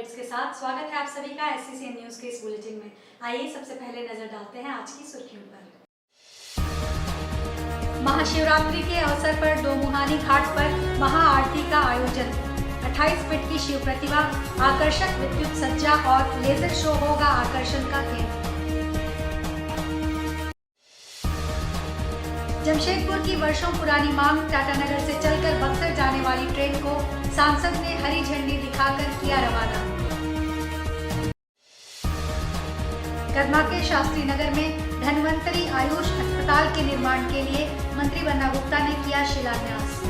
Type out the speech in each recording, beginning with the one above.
Updates के साथ स्वागत है आप सभी का SCCN न्यूज के इस बुलेटिन में। आइए सबसे पहले नजर डालते हैं आज की सुर्खियों पर। महाशिवरात्रि के अवसर पर दोमुहानी घाट पर महाआरती का आयोजन। 28 फीट की शिव प्रतिमा, आकर्षक विद्युत सज्जा और लेजर शो होगा आकर्षण का केंद्र। जमशेदपुर की वर्षों पुरानी मांग टाटानगर से चलकर बक्सर जाने वाली ट्रेन को सांसद ने हरी झंडी दिखाकर किया रवाना। कदमा के शास्त्री नगर में धन्वंतरी आयुष अस्पताल के निर्माण के लिए मंत्री बन्ना गुप्ता ने किया शिलान्यास।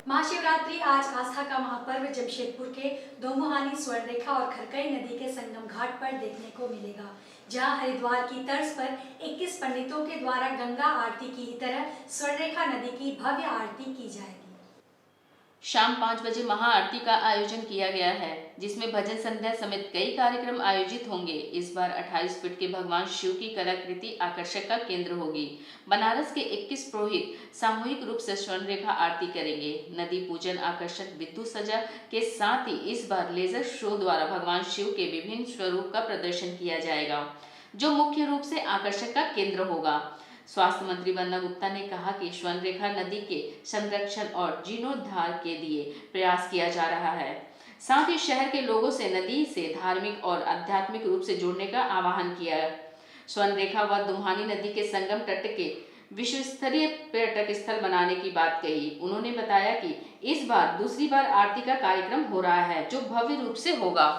महाशिवरात्रि आज आस्था का महापर्व जमशेदपुर के दोमुहानी स्वर्णरेखा और खरकई नदी के संगम घाट पर देखने को मिलेगा, जहां हरिद्वार की तर्ज पर 21 पंडितों के द्वारा गंगा आरती की तरह स्वर्णरेखा नदी की भव्य आरती की जाएगी। शाम 5 बजे महाआरती का आयोजन किया गया है, जिसमें भजन संध्या समेत कई कार्यक्रम आयोजित होंगे। इस बार 28 फीट के भगवान शिव की कलाकृति आकर्षक का केंद्र होगी। बनारस के 21 पुरोहित सामूहिक रूप से स्वर्णरेखा आरती करेंगे। नदी पूजन, आकर्षक विद्युत सज्जा के साथ ही इस बार लेजर शो द्वारा भगवान शिव के विभिन्न स्वरूप का प्रदर्शन किया जाएगा, जो मुख्य रूप से आकर्षण का केंद्र होगा। स्वास्थ्य मंत्री बन्ना गुप्ता ने कहा कि स्वर्णरेखा नदी के संरक्षण और जीर्णोद्धार के लिए प्रयास किया जा रहा है। साथ ही शहर के लोगों से नदी से धार्मिक और आध्यात्मिक रूप से जुड़ने का आह्वान किया। स्वर्णरेखा व दुम्हानी नदी के संगम तट के विश्व स्तरीय पर्यटक स्थल बनाने की बात कही। उन्होंने बताया कि इस बार दूसरी बार आरती का कार्यक्रम हो रहा है, जो भव्य रूप से होगा।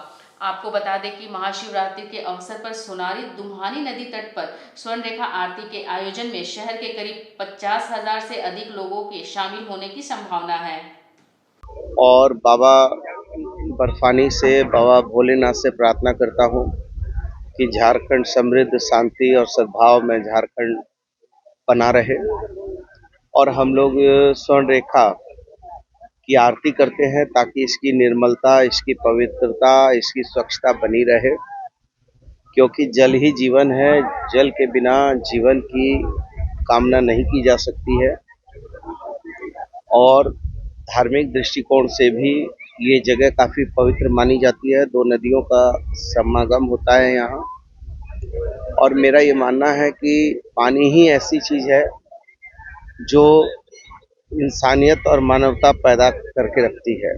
आपको बता दें कि महाशिवरात्रि के अवसर पर सोनारी दुम्हानी नदी तट पर स्वर्णरेखा आरती के आयोजन में शहर के करीब 50,000 से अधिक लोगों के शामिल होने की संभावना है। और बाबा बर्फानी से, बाबा भोलेनाथ से प्रार्थना करता हूँ कि झारखंड समृद्ध, शांति और सद्भाव में झारखंड बना रहे और हम लोग स्वर्णरेखा की आरती करते हैं ताकि इसकी निर्मलता, इसकी पवित्रता, इसकी स्वच्छता बनी रहे, क्योंकि जल ही जीवन है। जल के बिना जीवन की कामना नहीं की जा सकती है और धार्मिक दृष्टिकोण से भी ये जगह काफ़ी पवित्र मानी जाती है। दो नदियों का समागम होता है यहाँ और मेरा ये मानना है कि पानी ही ऐसी चीज़ है जो इंसानियत और मानवता पैदा करके रखती है।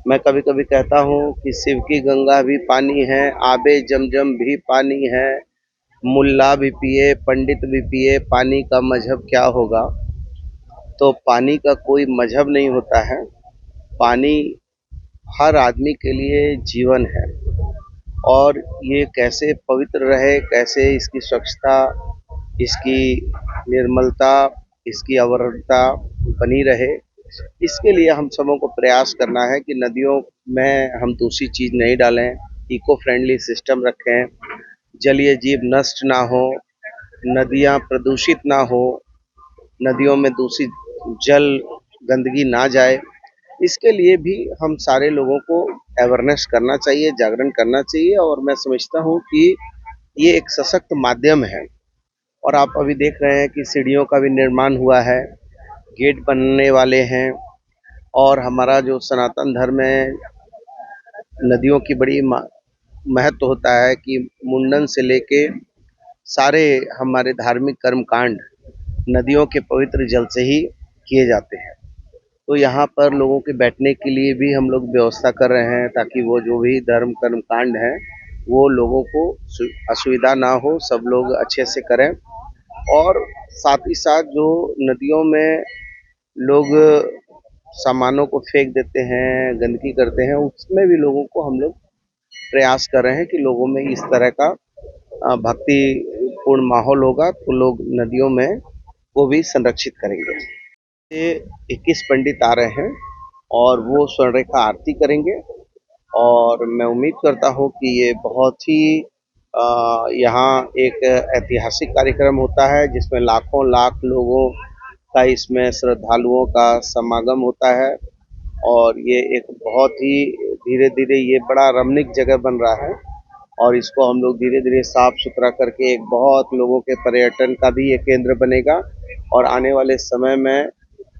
मैं कभी कभी कहता हूँ कि शिव की गंगा भी पानी है, आबे जमजम भी पानी है, मुल्ला भी पिए, पंडित भी पिए, पानी का मजहब क्या होगा। तो पानी का कोई मजहब नहीं होता है। पानी हर आदमी के लिए जीवन है और ये कैसे पवित्र रहे, कैसे इसकी स्वच्छता, इसकी निर्मलता, इसकी अविरलता बनी रहे, इसके लिए हम सबों को प्रयास करना है कि नदियों में हम दूसरी चीज़ नहीं डालें, इको फ्रेंडली सिस्टम रखें, जलीय जीव नष्ट ना हो, नदियाँ प्रदूषित ना हो, नदियों में दूषित जल गंदगी ना जाए। इसके लिए भी हम सारे लोगों को अवेयरनेस करना चाहिए, जागरण करना चाहिए और मैं समझता हूँ कि ये एक सशक्त माध्यम है। और आप अभी देख रहे हैं कि सीढ़ियों का भी निर्माण हुआ है, गेट बनने वाले हैं और हमारा जो सनातन धर्म है, नदियों की बड़ी महत्व होता है कि मुंडन से लेके सारे हमारे धार्मिक कर्मकांड नदियों के पवित्र जल से ही किए जाते हैं। तो यहाँ पर लोगों के बैठने के लिए भी हम लोग व्यवस्था कर रहे हैं ताकि वो जो भी धर्म कर्मकांड है वो लोगों को असुविधा ना हो, सब लोग अच्छे से करें। और साथ ही साथ जो नदियों में लोग सामानों को फेंक देते हैं, गंदगी करते हैं, उसमें भी लोगों को हम लोग प्रयास कर रहे हैं कि लोगों में इस तरह का भक्ति पूर्ण माहौल होगा तो लोग नदियों में वो भी संरक्षित करेंगे। ये 21 पंडित आ रहे हैं और वो स्वर्णरेखा आरती करेंगे और मैं उम्मीद करता हूँ कि ये बहुत ही यहाँ एक ऐतिहासिक कार्यक्रम होता है जिसमें लाखों लाख लोगों का, इसमें श्रद्धालुओं का समागम होता है और ये एक बहुत ही धीरे धीरे ये बड़ा रमणीक जगह बन रहा है और इसको हम लोग धीरे धीरे साफ सुथरा करके एक बहुत लोगों के पर्यटन का भी ये केंद्र बनेगा। और आने वाले समय में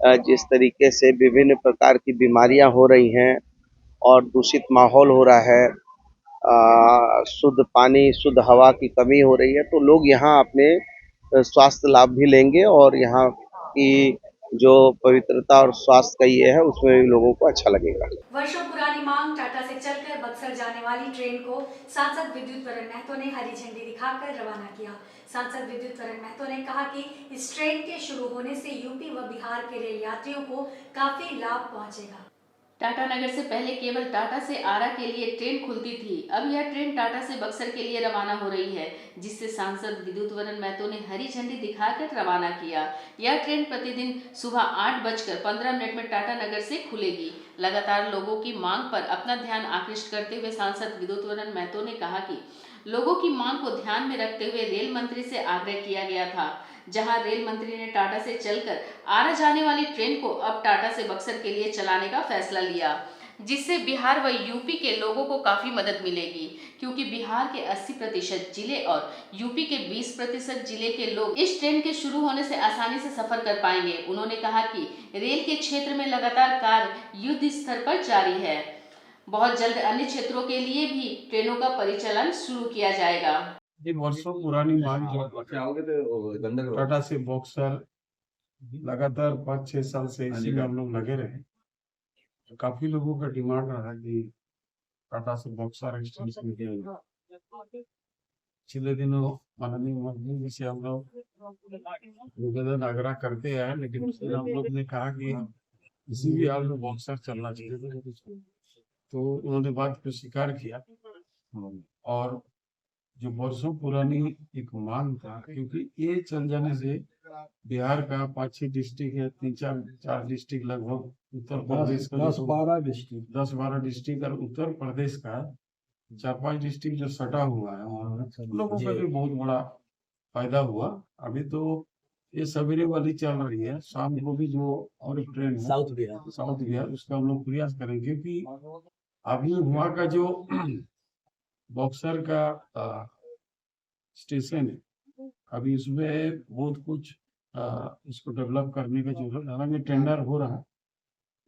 जिस तरीके से विभिन्न प्रकार की बीमारियां हो रही हैं, और दूषित माहौल हो रहा है, शुद्ध पानी, शुद्ध हवा की कमी हो रही है, तो लोग यहाँ अपने स्वास्थ्य लाभ भी लेंगे और यहाँ की जो पवित्रता और स्वास्थ्य का ये है उसमें भी लोगों को अच्छा लगेगा। वर्षों पुरानी मांग टाटा से चलकर बक्सर जाने वाली ट्रेन को सांसद विद्युत वरण महतो ने हरी झंडी दिखाकर रवाना किया। सांसद विद्युत वरण महतो ने कहा कि इस ट्रेन के शुरू होने से यूपी व बिहार के रेल यात्रियों को काफी लाभ पहुंचेगा। टाटा नगर से पहले केवल टाटा से आरा के लिए ट्रेन खुलती थी। अब यह ट्रेन टाटा से बक्सर के लिए रवाना हो रही है, जिससे सांसद विद्युत वरण महतो ने हरी झंडी दिखाकर रवाना किया। यह ट्रेन प्रतिदिन सुबह 8:15 में टाटा नगर से खुलेगी। लगातार लोगों की मांग पर अपना ध्यान आकृष्ट करते हुए सांसद विद्युत वरण महतो ने कहा कि लोगों की मांग को ध्यान में रखते हुए रेल मंत्री से आग्रह किया गया था, जहां रेल मंत्री ने टाटा से चलकर आरा जाने वाली ट्रेन को अब टाटा से बक्सर के लिए चलाने का फैसला लिया, जिससे बिहार व यूपी के लोगों को काफी मदद मिलेगी, क्योंकि बिहार के 80% जिले और यूपी के 20% जिले के लोग इस ट्रेन के शुरू होने से आसानी से सफर कर पाएंगे। उन्होंने कहा कि रेल के क्षेत्र में लगातार कार्य युद्ध स्तर पर जारी है। बहुत जल्द अन्य क्षेत्रों के लिए भी ट्रेनों का परिचालन शुरू किया जाएगा। ये वर्षों पुरानी मांग जो टाटा से बॉक्सर लगातार 5-6 साल से इसी में हम लोग लगे रहे। तो काफी लोगों का डिमांड रहा कि टाटा से बॉक्सर एक्सटेंशन किया। पिछले दिनों माननीय मंत्री जी से हम लोग निवेदन आग्रह करते आए, लेकिन हम लोग ने कहा कि किसी भी हाल में बॉक्सर चलना चाहिए, तो उन्होंने बात को स्वीकार किया। और जो वर्षों पुरानी एक मांग था, क्योंकि ये चल जाने से बिहार का 5-6 डिस्ट्रिक्ट है, 3-4 डिस्ट्रिक्ट लगभग उत्तर प्रदेश का 10-12 डिस्ट्रिक्ट और उत्तर प्रदेश का 4-5 डिस्ट्रिक्ट जो सटा हुआ है, उन लोगों का भी बहुत बड़ा फायदा हुआ। अभी तो ये सवेरे वाली चल रही है, शाम को भी जो और एक ट्रेन है साउथ बिहार, उसका हम लोग प्रयास करेंगे कि अभी वहाँ का जो बॉक्सर का स्टेशन है, अभी इसमें बहुत कुछ इसको डेवलप करने का जो है, हालांकि टेंडर हो रहा है,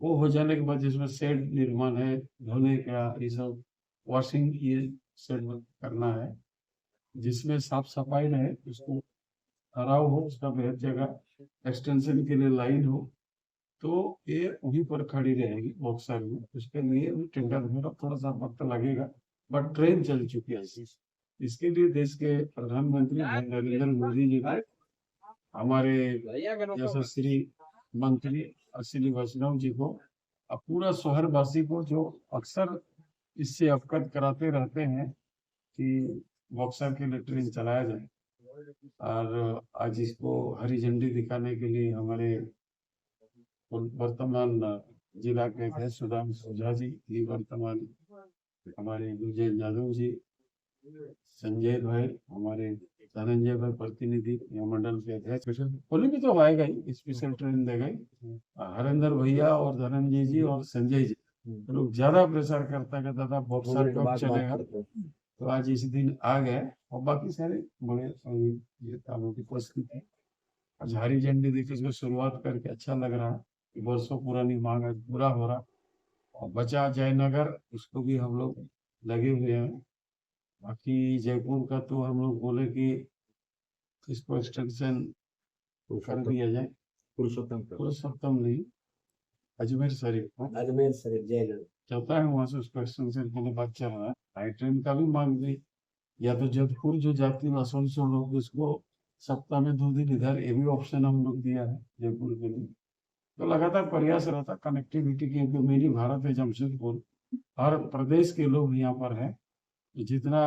वो हो जाने के बाद इसमें शेड निर्माण है, धोने का ये सब वॉशिंग ये शेड करना है, जिसमें साफ सफाई रहे, उसको हराव हो, उसका बेहद जगह एक्सटेंशन के लिए लाइन हो, तो ये वहीं पर खड़ी रहेगी बॉक्सर में। उसके लिए भी टेंडर में थोड़ा सा वक्त लगेगा, बट ट्रेन चल चुकी है। इसके लिए देश के प्रधानमंत्री नरेंद्र मोदी जी ने हमारे यशस्वी मंत्री अश्विनी वैष्णव जी को पूरा शहरवासी को, जो अक्सर इससे अवगत कराते रहते हैं कि बॉक्सर के लिए ट्रेन चलाया जाए, और आज इसको हरी झंडी दिखाने के लिए हमारे वर्तमान जिला के अध्यक्ष सुदाम ओझा जी, वर्तमान हमारे विजय यादव जी, संजय भाई, हमारे धनंजय भाई प्रतिनिधि मंडल के अध्यक्ष, बोले भी तो आएगा ही, स्पेशल ट्रेन देगा ही। हरेंद्र भैया और धनंजय जी और संजय जी लोग ज्यादा प्रेशर करता है, दादा बॉक्सर कब चलेगा, तो आज इस दिन आ गए। और बाकी सारे बड़े नेताओं की उपस्थिति, आज हरी झंडी देखिए, इसको शुरुआत करके अच्छा लग रहा है। वर्षों पुरानी मांग आज पूरा हो रहा, और बचा जयनगर, उसको भी हम लोग लगे हुए हैं। बाकी जयपुर का तो हम लोग बोले कि इसको एक्सटेंशन कर दिया जाए, पुरुषोत्तम नहीं, अजमेर शरीफ जयनगर चलता है, वहां से उसको एक्सटेंशन के लिए बात चल रहा है। हाई ट्रेन का भी मांग भी, या तो जोधपुर जो जाती है आसनसोल लोग, उसको सप्ताह में 2 दिन इधर, ये भी ऑप्शन हम लोग दिया है जयपुर के लिए। तो लगातार प्रयास रहता कनेक्टिविटी की, क्योंकि मेरी भारत है जमशेदपुर, हर प्रदेश के लोग यहाँ पर है, जितना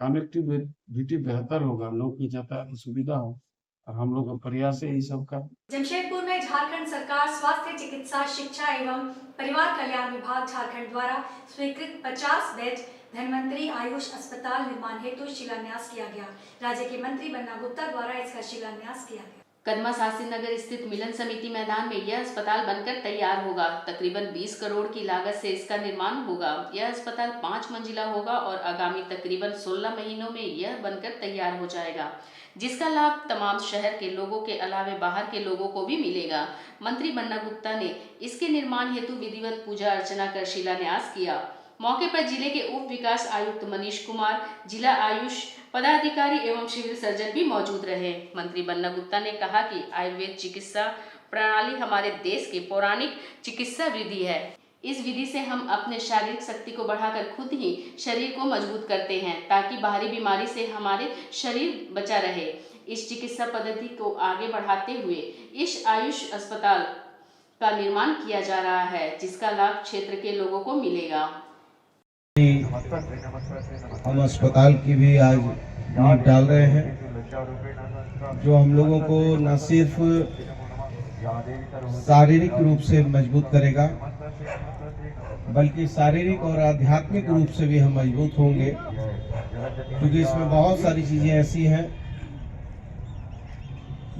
कनेक्टिविटी बेहतर होगा, लोग की यातायात सुविधा हो, और हम लोग का प्रयास है ये सब का। जमशेदपुर में झारखंड सरकार स्वास्थ्य, चिकित्सा, शिक्षा एवं परिवार कल्याण विभाग झारखंड द्वारा स्वीकृत 50 बेड धन्वंतरी आयुष अस्पताल निर्माण हेतु शिलान्यास किया गया। राज्य के मंत्री बन्ना गुप्ता द्वारा इसका शिलान्यास किया गया। कदमा शास्त्री नगर स्थित मिलन समिति मैदान में यह अस्पताल बनकर तैयार होगा। तकरीबन 20 करोड़ की लागत से इसका निर्माण होगा। यह अस्पताल 5 मंजिला होगा और आगामी तकरीबन 16 महीनों में यह बनकर तैयार हो जाएगा, जिसका लाभ तमाम शहर के लोगों के अलावे बाहर के लोगों को भी मिलेगा। मंत्री बन्ना गुप्ता ने इसके निर्माण हेतु विधिवत पूजा अर्चना कर शिलान्यास किया। मौके पर जिले के उप विकास आयुक्त मनीष कुमार, जिला आयुष पदाधिकारी एवं सिविल सर्जन भी मौजूद रहे। मंत्री बन्ना गुप्ता ने कहा कि आयुर्वेद चिकित्सा प्रणाली हमारे देश की पौराणिक चिकित्सा विधि है। इस विधि से हम अपने शारीरिक शक्ति को बढ़ाकर खुद ही शरीर को मजबूत करते हैं ताकि बाहरी बीमारी से हमारे शरीर बचा रहे। इस चिकित्सा पद्धति को आगे बढ़ाते हुए इस आयुष अस्पताल का निर्माण किया जा रहा है, जिसका लाभ क्षेत्र के लोगों को मिलेगा। हम अस्पताल की भी आज नींव डाल रहे हैं, जो हम लोगों को न सिर्फ शारीरिक रूप से मजबूत करेगा, बल्कि शारीरिक और आध्यात्मिक रूप से भी हम मजबूत होंगे, क्योंकि इसमें बहुत सारी चीजें ऐसी हैं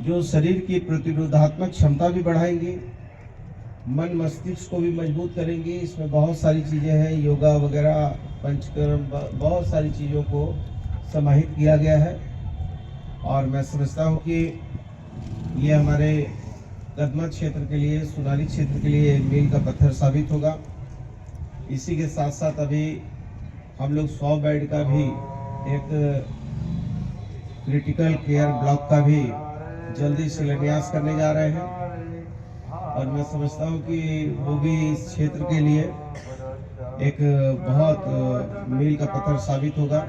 जो शरीर की प्रतिरोधात्मक क्षमता भी बढ़ाएंगी, मन मस्तिष्क को भी मजबूत करेंगी। इसमें बहुत सारी चीजें हैं, योगा वगैरह, पंचकर्म, बहुत सारी चीजों को समाहित किया गया है। और मैं समझता हूँ कि ये हमारे कदमा क्षेत्र के लिए, सोनारी क्षेत्र के लिए मील का पत्थर साबित होगा। इसी के साथ साथ अभी हम लोग 100 बेड का भी एक क्रिटिकल केयर ब्लॉक का भी जल्दी शिलान्यास करने जा रहे हैं, और मैं समझता हूँ कि वो भी इस क्षेत्र के लिए एक बहुत मील का पत्थर साबित होगा।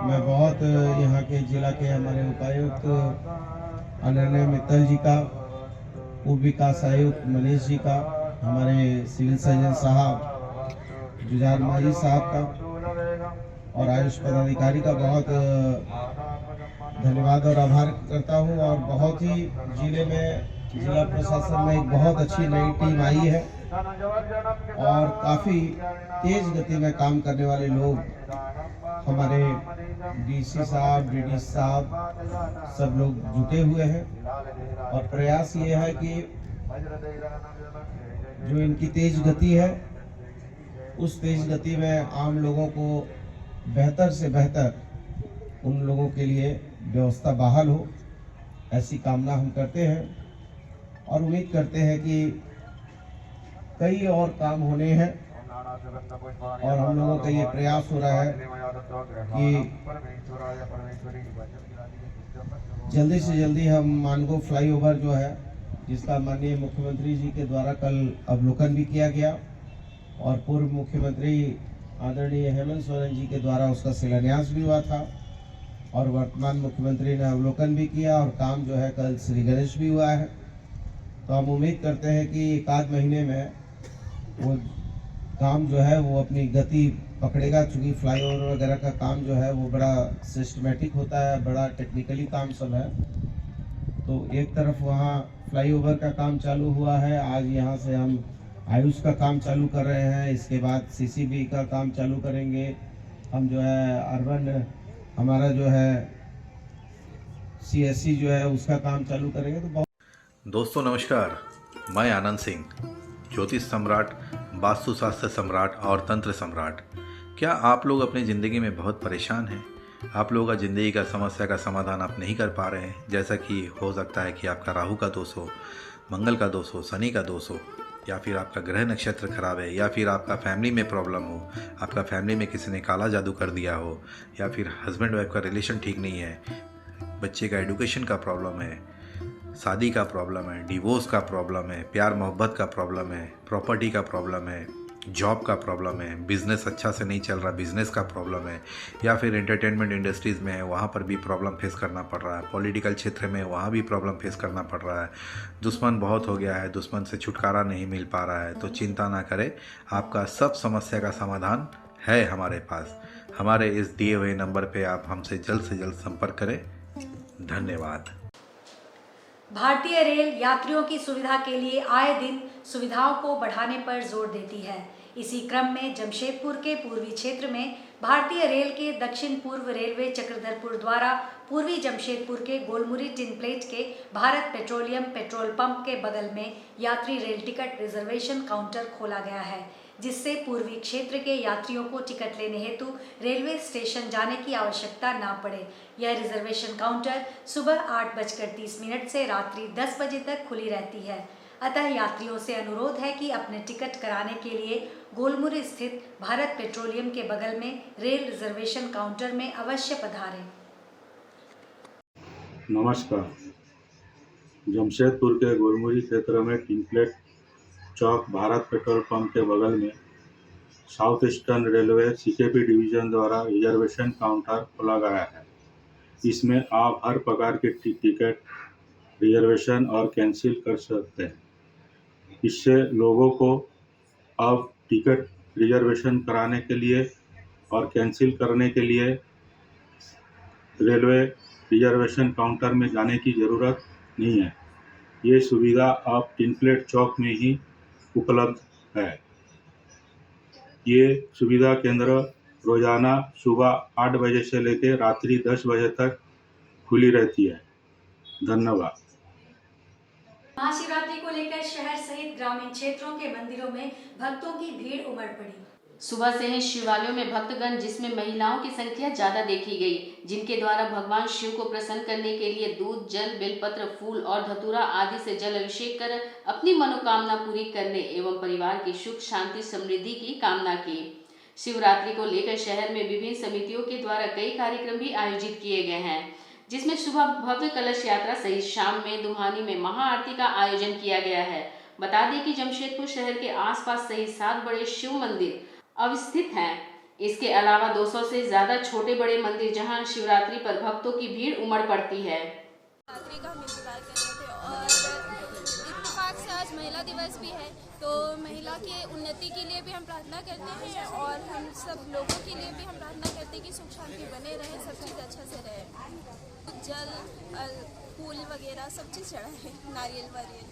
मैं बहुत यहाँ के जिला के हमारे उपायुक्त अनन्या मित्तल जी का, उप विकास आयुक्त मनीष जी का, हमारे सिविल सर्जन साहब जुझार माजी साहब का और आयुष पदाधिकारी का बहुत धन्यवाद और आभार करता हूँ। और बहुत ही जिला प्रशासन में एक बहुत अच्छी नई टीम आई है और काफ़ी तेज गति में काम करने वाले लोग, हमारे डीसी साहब, डीडी साहब, सब लोग जुटे हुए हैं। और प्रयास ये है कि जो इनकी तेज गति है, उस तेज गति में आम लोगों को बेहतर से बेहतर उन लोगों के लिए व्यवस्था बहाल हो, ऐसी कामना हम करते हैं। और उम्मीद करते हैं कि कई और काम होने हैं, और हम लोगों का ये प्रयास हो रहा है कि जल्दी से जल्दी हम मानगो फ्लाईओवर जो है, जिसका माननीय मुख्यमंत्री जी के द्वारा कल अवलोकन भी किया गया और पूर्व मुख्यमंत्री आदरणीय हेमंत सोरेन जी के द्वारा उसका शिलान्यास भी हुआ था, और वर्तमान मुख्यमंत्री ने अवलोकन भी किया और काम जो है कल श्री गणेश भी हुआ है। तो हम उम्मीद करते हैं कि 1 महीने में वो काम जो है वो अपनी गति पकड़ेगा, चूँकि फ्लाईओवर वगैरह का काम जो है वो बड़ा सिस्टमेटिक होता है, बड़ा टेक्निकली काम सब है। तो एक तरफ वहाँ फ्लाईओवर का काम चालू हुआ है, आज यहाँ से हम आयुष का काम चालू कर रहे हैं, इसके बाद सीसीबी का काम चालू करेंगे, हम जो है अर्बन हमारा जो है सीएससी जो है उसका काम चालू करेंगे। तो दोस्तों नमस्कार, मैं आनंद सिंह, ज्योतिष सम्राट, वास्तुशास्त्र सम्राट और तंत्र सम्राट। क्या आप लोग अपनी ज़िंदगी में बहुत परेशान हैं? आप लोगों का ज़िंदगी का समस्या का समाधान आप नहीं कर पा रहे हैं, जैसा कि हो सकता है कि आपका राहु का दोष हो, मंगल का दोष हो, शनि का दोष हो, या फिर आपका ग्रह नक्षत्र खराब है, या फिर आपका फैमिली में प्रॉब्लम हो, आपका फैमिली में किसी ने काला जादू कर दिया हो, या फिर हस्बैंड वाइफ का रिलेशन ठीक नहीं है, बच्चे का एजुकेशन का प्रॉब्लम है, शादी का प्रॉब्लम है, डिवोर्स का प्रॉब्लम है, प्यार मोहब्बत का प्रॉब्लम है, प्रॉपर्टी का प्रॉब्लम है, जॉब का प्रॉब्लम है, बिज़नेस अच्छा से नहीं चल रहा, बिज़नेस का प्रॉब्लम है, या फिर एंटरटेनमेंट इंडस्ट्रीज़ में है, वहाँ पर भी प्रॉब्लम फेस करना पड़ रहा है, पॉलिटिकल क्षेत्र में वहाँ भी प्रॉब्लम फेस करना पड़ रहा है, दुश्मन बहुत हो गया है, दुश्मन से छुटकारा नहीं मिल पा रहा है, तो चिंता ना करें, आपका सब समस्या का समाधान है हमारे पास। हमारे इस दिए हुए नंबर पर आप हमसे जल्द से जल्द संपर्क करें। धन्यवाद। भारतीय रेल यात्रियों की सुविधा के लिए आए दिन सुविधाओं को बढ़ाने पर जोर देती है। इसी क्रम में जमशेदपुर के पूर्वी क्षेत्र में भारतीय रेल के दक्षिण पूर्व रेलवे चक्रधरपुर द्वारा पूर्वी जमशेदपुर के गोलमुरी टिन प्लेट के भारत पेट्रोलियम पेट्रोल पंप के बगल में यात्री रेल टिकट रिजर्वेशन काउंटर खोला गया है, जिससे पूर्वी क्षेत्र के यात्रियों को टिकट लेने हेतु रेलवे स्टेशन जाने की आवश्यकता ना पड़े। यह रिजर्वेशन काउंटर सुबह 8:30 से रात्रि 10 बजे तक खुली रहती है। अतः यात्रियों से अनुरोध है कि अपने टिकट कराने के लिए गोलमुरी स्थित भारत पेट्रोलियम के बगल में रेल रिजर्वेशन काउंटर में अवश्य पधारें। नमस्कार। जमशेदपुर के गोलमुरी क्षेत्र में टिनप्लेट चौक भारत पेट्रोल पंप के बगल में south eastern railway CKP division द्वारा रिजर्वेशन काउंटर खोला गया है। इसमें आप हर प्रकार के टिकट रिजर्वेशन और कैंसिल कर सकते हैं। इससे लोगों को अब टिकट रिजर्वेशन कराने के लिए और कैंसिल करने के लिए रेलवे रिजर्वेशन काउंटर में जाने की ज़रूरत नहीं है। ये सुविधा अब टिनप्लेट चौक में ही उपलब्ध है। ये सुविधा केंद्र रोज़ाना सुबह 8 बजे से लेकर रात्रि 10 बजे तक खुली रहती है। धन्यवाद। महाशिवरात्रि को लेकर शहर सहित ग्रामीण क्षेत्रों के मंदिरों में भक्तों की भीड़ उमड़ पड़ी। सुबह से ही शिवालयों में भक्तगण, जिसमें महिलाओं की संख्या ज्यादा देखी गई, जिनके द्वारा भगवान शिव को प्रसन्न करने के लिए दूध, जल, बेलपत्र, फूल और धतूरा आदि से जल अभिषेक कर अपनी मनोकामना पूरी करने एवं परिवार की सुख, शांति, समृद्धि की कामना की। शिवरात्रि को लेकर शहर में विभिन्न समितियों के द्वारा कई कार्यक्रम भी आयोजित किए गए हैं, जिसमें सुबह भव्य कलश यात्रा सहित शाम में दुम्हानी में महाआरती का आयोजन किया गया है। बता दें कि जमशेदपुर शहर के आसपास सहित 7 बड़े शिव मंदिर अवस्थित हैं। इसके अलावा 200 से ज्यादा छोटे बड़े मंदिर, जहां शिवरात्रि पर भक्तों की भीड़ उमड़ पड़ती है। शिवरात्रि का हम इंतजार कर रहे थे और इत्तेफाक से आज महिला दिवस भी है, तो महिला की उन्नति के लिए भी हम प्रार्थना करते हैं और हम सब लोगों के लिए भी हम प्रार्थना करते हैं कि सुख शांति बने रहे, सब चीज़ अच्छा से रहे। जल, फूल वगैरह सब चीज़ चढ़ाए, नारियल वारियल।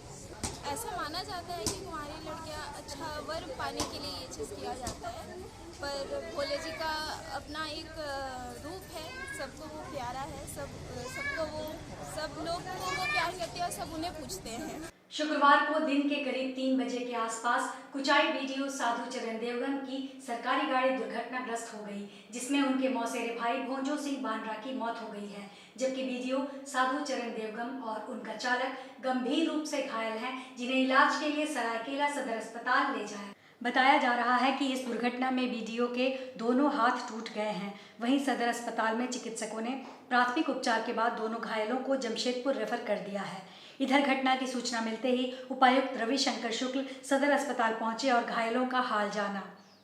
ऐसा माना जाता है कि कुंवारी लड़कियां अच्छा वर पाने के लिए ये चीज़ किया जाता है, पर भोले जी का अपना एक रूप है, सबको वो प्यारा है, सब लोग को वो प्यार करते हैं और सब उन्हें पूछते हैं। शुक्रवार को दिन के करीब 3 बजे के आसपास कुचाई बीडीओ साधु चरण देवगन की सरकारी गाड़ी दुर्घटनाग्रस्त हो गई, जिसमें उनके मौसेरे भाई भोंजो सिंह बांद्रा की मौत हो गई है, जबकि बीडीओ साधु चरण देवगन और उनका चालक गंभीर रूप से घायल हैं, जिन्हें इलाज के लिए सरायकेला सदर अस्पताल ले जाया। बताया जा रहा है कि इस दुर्घटना में बीडीओ के दोनों हाथ टूट गए हैं। वहीं सदर अस्पताल में चिकित्सकों ने प्राथमिक उपचार के बाद दोनों घायलों को जमशेदपुर रेफर कर दिया है। इधर घटना की सूचना मिलते ही उपायुक्त रविशंकर शुक्ल सदर अस्पताल पहुंचे और घायलों का हाल जाना।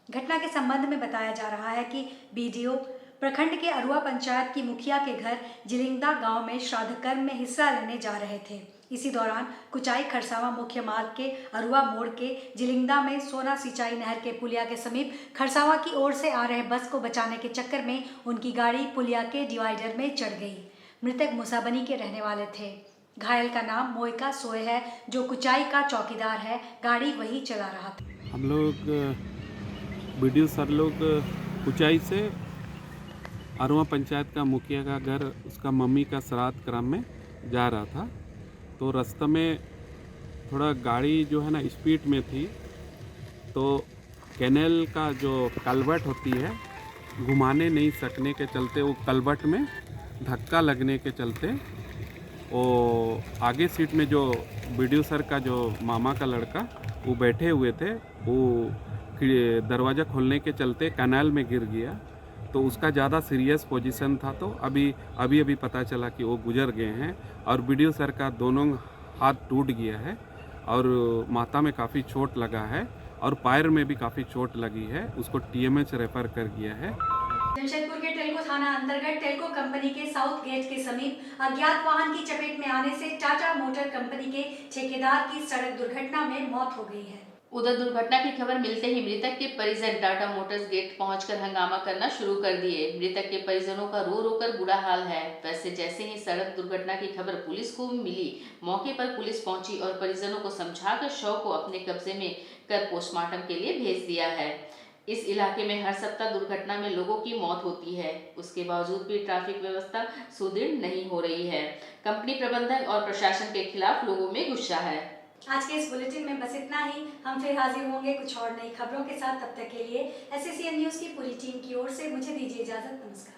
घटना के संबंध में बताया जा रहा है कि बीडीओ प्रखंड के अरुआ पंचायत की मुखिया के घर जिलिंगदा गांव में श्राद्ध कर्म में हिस्सा लेने जा रहे थे। इसी दौरान कुचाई खरसावा मुख्य मार्ग के अरुआ मोड़ के जिलिंगदा में सोना सिंचाई नहर के पुलिया के समीप खरसावा की ओर से आ रहे बस को बचाने के चक्कर में उनकी गाड़ी पुलिया के डिवाइडर में चढ़ गई। मृतक मुसाबनी के रहने वाले थे। घायल का नाम मोइका सोए है, जो कुचाई का चौकीदार है। गाड़ी वही चला रहा था। हम लोग बीडीओ सर लोग कुचाई से अरुआ पंचायत का मुखिया का घर, उसका मम्मी का श्राद्ध क्रम में जा रहा था, तो रास्ते में थोड़ा गाड़ी जो है ना स्पीड में थी, तो कैनेल का जो कलवट होती है घुमाने नहीं सकने के चलते वो कलवट में धक्का लगने के चलते वो आगे सीट में जो बीडीओ सर का जो मामा का लड़का वो बैठे हुए थे, वो दरवाज़ा खोलने के चलते कैनाल में गिर गया। तो उसका ज़्यादा सीरियस पोजीशन था, तो अभी पता चला कि वो गुजर गए हैं और बीडीओ सर का दोनों हाथ टूट गया है और माथा में काफ़ी चोट लगा है और पैर में भी काफ़ी चोट लगी है। उसको टीएमएच रेफर कर गया है। जमशेदपुर के टेल्को थाना अंतर्गत टेल्को कंपनी के साउथ गेट के समीप अज्ञात वाहन की चपेट में आने से टाटा मोटर कंपनी के ठेकेदार की सड़क दुर्घटना में मौत हो गई है। उधर दुर्घटना की खबर मिलते ही मृतक के परिजन टाटा मोटर्स गेट पहुंचकर हंगामा करना शुरू कर दिए। मृतक के परिजनों का रो रो कर बुरा हाल है। वैसे जैसे ही सड़क दुर्घटना की खबर पुलिस को मिली, मौके पर पुलिस पहुंची और परिजनों को समझाकर शव को अपने कब्जे में कर पोस्टमार्टम के लिए भेज दिया है। इस इलाके में हर सप्ताह दुर्घटना में लोगों की मौत होती है। उसके बावजूद भी ट्रैफिक व्यवस्था सुदृढ़ नहीं हो रही है। कंपनी प्रबंधन और प्रशासन के खिलाफ लोगों में गुस्सा है। आज के इस बुलेटिन में बस इतना ही। हम फिर हाजिर होंगे कुछ और नई खबरों के साथ। तब तक के लिए SACN न्यूज़ की पूरी टीम की ओर से मुझे दीजिए इजाजत। नमस्कार।